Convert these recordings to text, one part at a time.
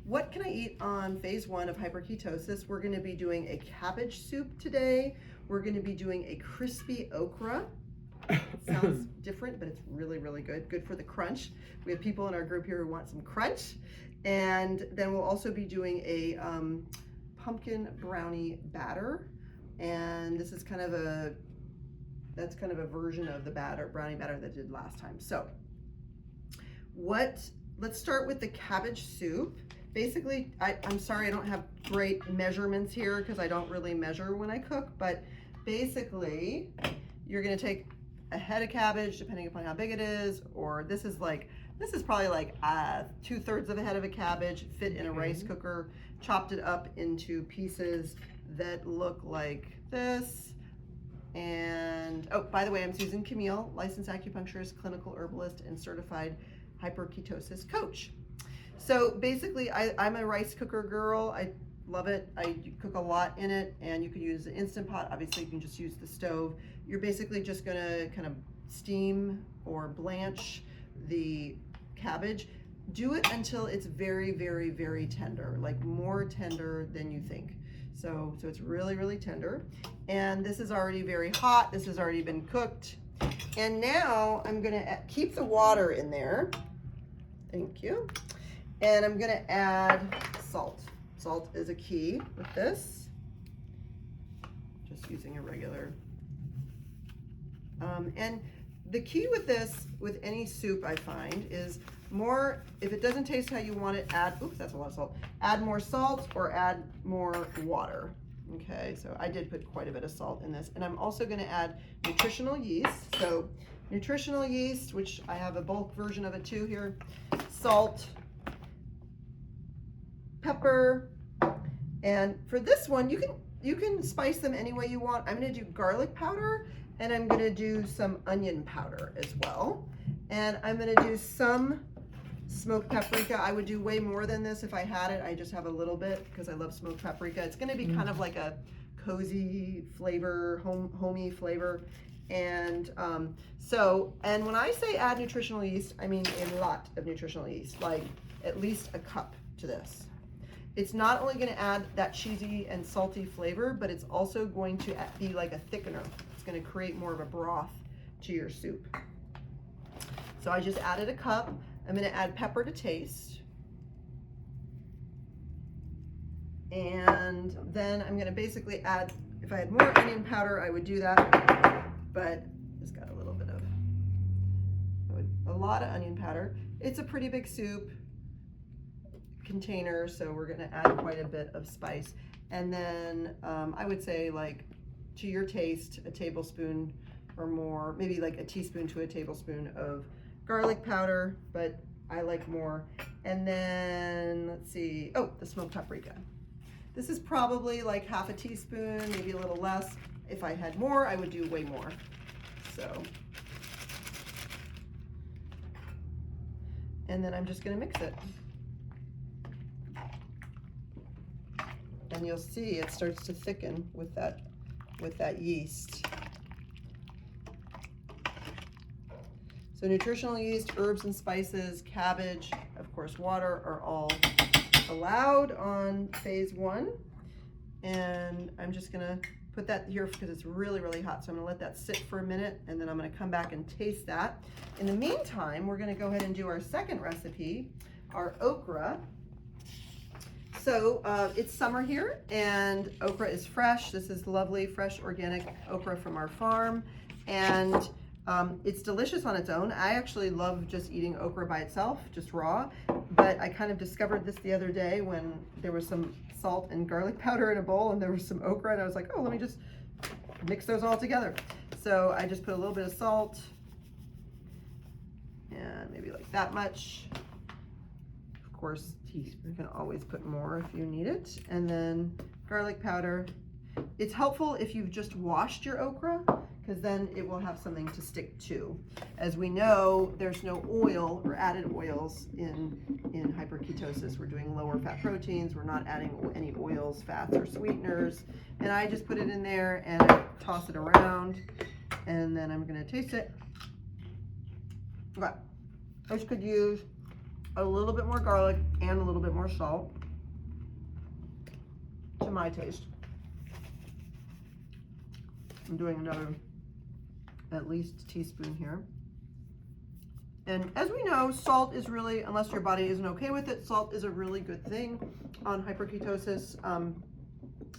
What can I eat on phase 1 of hyperketosis? We're going to be doing a cabbage soup today. We're going to be doing a crispy okra. It sounds different, but it's really, really good. Good for the crunch. We have people in our group here who want some crunch. And then we'll also be doing a pumpkin brownie batter. And this is kind of a version of the brownie batter that I did last time. So let's start with the cabbage soup. Basically, I'm sorry I don't have great measurements here because I don't really measure when I cook, but basically you're gonna take a head of cabbage, depending upon how big it is, or this is probably like 2/3 of a head of a cabbage, fit in a rice cooker, chopped it up into pieces that look like this. And oh, by the way, I'm Susan Camille, licensed acupuncturist, clinical herbalist, and certified hyperketosis coach. So basically, I'm a rice cooker girl. I love it. I cook a lot in it, and you could use an Instant Pot. Obviously, you can just use the stove. You're basically just gonna kind of steam or blanch the cabbage. Do it until it's very, very, very tender, like more tender than you think. So it's really, really tender. And this is already very hot. This has already been cooked. And now I'm gonna keep the water in there. Thank you. And I'm gonna add salt. Salt is a key with this. Just using a regular. And the key with this, with any soup I find, is if it doesn't taste how you want it, oops, that's a lot of salt. Add more salt or add more water. Okay, so I did put quite a bit of salt in this. And I'm also gonna add nutritional yeast. So nutritional yeast, which I have a bulk version of it too here, salt, pepper, and for this one, you can spice them any way you want. I'm gonna do garlic powder, and I'm gonna do some onion powder as well. And I'm gonna do some smoked paprika. I would do way more than this if I had it. I just have a little bit because I love smoked paprika. It's gonna be kind of like a cozy flavor, homey flavor. And and when I say add nutritional yeast, I mean a lot of nutritional yeast, like at least a cup to this. It's not only gonna add that cheesy and salty flavor, but it's also going to be like a thickener. It's gonna create more of a broth to your soup. So I just added a cup. I'm gonna add pepper to taste. And then I'm gonna basically add, if I had more onion powder, I would do that, but just got a little bit of, a lot of onion powder. It's a pretty big soup container, so we're gonna add quite a bit of spice. And then I would say, like, to your taste, a tablespoon or more, maybe like a teaspoon to a tablespoon of garlic powder, but I like more. And then let's see, the smoked paprika. This is probably like half a teaspoon, maybe a little less. If I had more, I would do way more. So, and then I'm just gonna mix it. And you'll see it starts to thicken with that yeast. So nutritional yeast, herbs and spices, cabbage, of course water are all allowed on phase 1. And I'm just gonna put that here because it's really, really hot. So I'm gonna let that sit for a minute, and then I'm gonna come back and taste that. In the meantime, we're gonna go ahead and do our second recipe, our okra. So it's summer here, and okra is fresh. This is lovely, fresh, organic okra from our farm. And it's delicious on its own. I actually love just eating okra by itself, just raw. But I kind of discovered this the other day when there was some salt and garlic powder in a bowl, and there was some okra, and I was like, oh, let me just mix those all together. So I just put a little bit of salt, and maybe like that much. Of course, you can always put more if you need it. And then garlic powder. It's helpful if you've just washed your okra, because then it will have something to stick to. As we know, there's no oil or added oils in hyperketosis. We're doing lower fat proteins. We're not adding any oils, fats, or sweeteners. And I just put it in there and I toss it around, and then I'm gonna taste it. Okay, I just could use a little bit more garlic and a little bit more salt to my taste. I'm doing another at least teaspoon here. And as we know, salt is really, unless your body isn't okay with it, salt is a really good thing on hyperketosis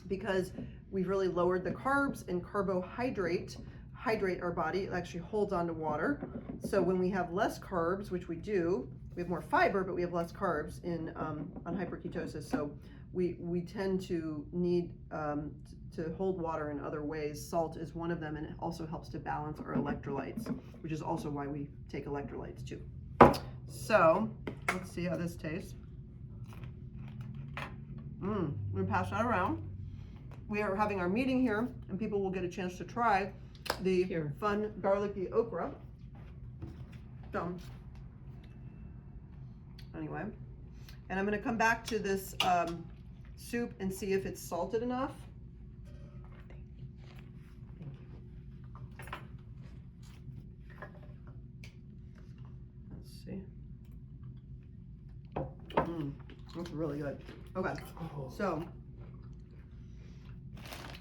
because we've really lowered the carbs, and hydrate our body. It actually holds on to water. So when we have less carbs, which we do, we have more fiber, but we have less carbs in on hyperketosis. So we tend to need to hold water in other ways. Salt is one of them, and it also helps to balance our electrolytes, which is also why we take electrolytes too. So let's see how this tastes. I'm gonna pass that around. We are having our meeting here, and people will get a chance to try the fun garlicky okra. So anyway, and I'm gonna come back to this soup and see if it's salted enough. Let's see. That's really good. Okay, so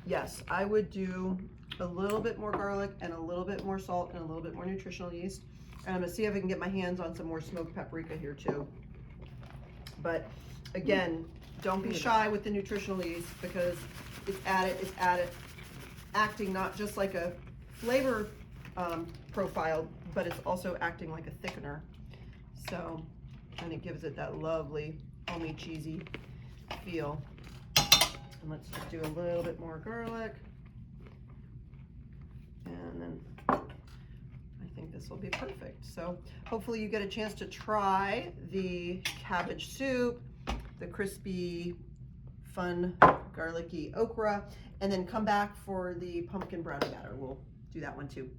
yes, I would do a little bit more garlic and a little bit more salt and a little bit more nutritional yeast. And I'm gonna see if I can get my hands on some more smoked paprika here too. But again, don't be shy with the nutritional yeast because it's added, acting not just like a flavor profile, but it's also acting like a thickener. So, and it gives it that lovely, homey, cheesy feel. And let's just do a little bit more garlic. And then I think this will be perfect. So hopefully you get a chance to try the cabbage soup, the crispy, fun, garlicky okra, and then come back for the pumpkin brownie batter. We'll do that one too.